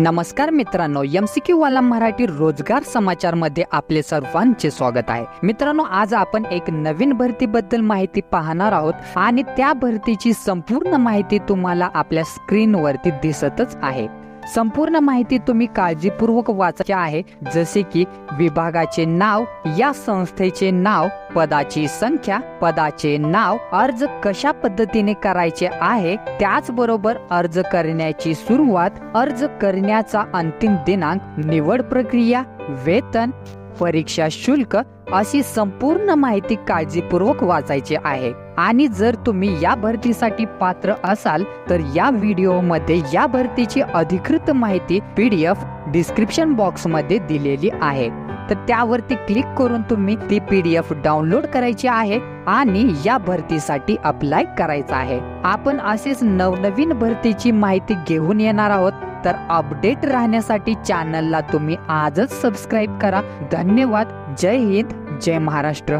नमस्कार मित्रांनो, MCQ वाला मराठी रोजगार समाचार मध्ये आपले सर्वांचे स्वागत आहे। मित्रांनो, आज आपण एक नवीन भरतीबद्दल माहिती पाहणार आहोत आणि त्या भरतीची संपूर्ण माहिती तुम्हाला आपल्या स्क्रीनवरती दिसतच आहे। संपूर्ण माहिती तुम्ही काळजीपूर्वक वाचायची आहे, जसे की विभागाचे नाव, या संस्थेचे नाव, पदाची संख्या, पदाचे नाव, अर्ज कशा पद्धतीने करायचे आहे, त्याचबरोबर अर्ज करण्याची सुरुवात, अर्ज करण्याचा अंतिम दिनांक, निवड प्रक्रिया, वेतन, परीक्षा शुल्क अशी संपूर्ण माहिती काळजीपूर्वक वाचायची आहे। आणि जर तुम्ही या भरतीसाठी पात्र असाल तर या व्हिडिओमध्ये या भरतीची अधिकृत माहिती PDF डिस्क्रिप्शन बॉक्स मध्ये दिलेली आहे, तर त्यावरती क्लिक करून तुम्ही ती PDF डाउनलोड करायची आहे आणि या भरतीसाठी अप्लाय करायचा आहे। आपण असेच नवनवीन भरतीची माहिती घेऊन येणार आहोत, तर अपडेट राहण्यासाठी चॅनलला तुम्ही आजच सबस्क्राइब करा। धन्यवाद। जय हिंद, जय महाराष्ट्र।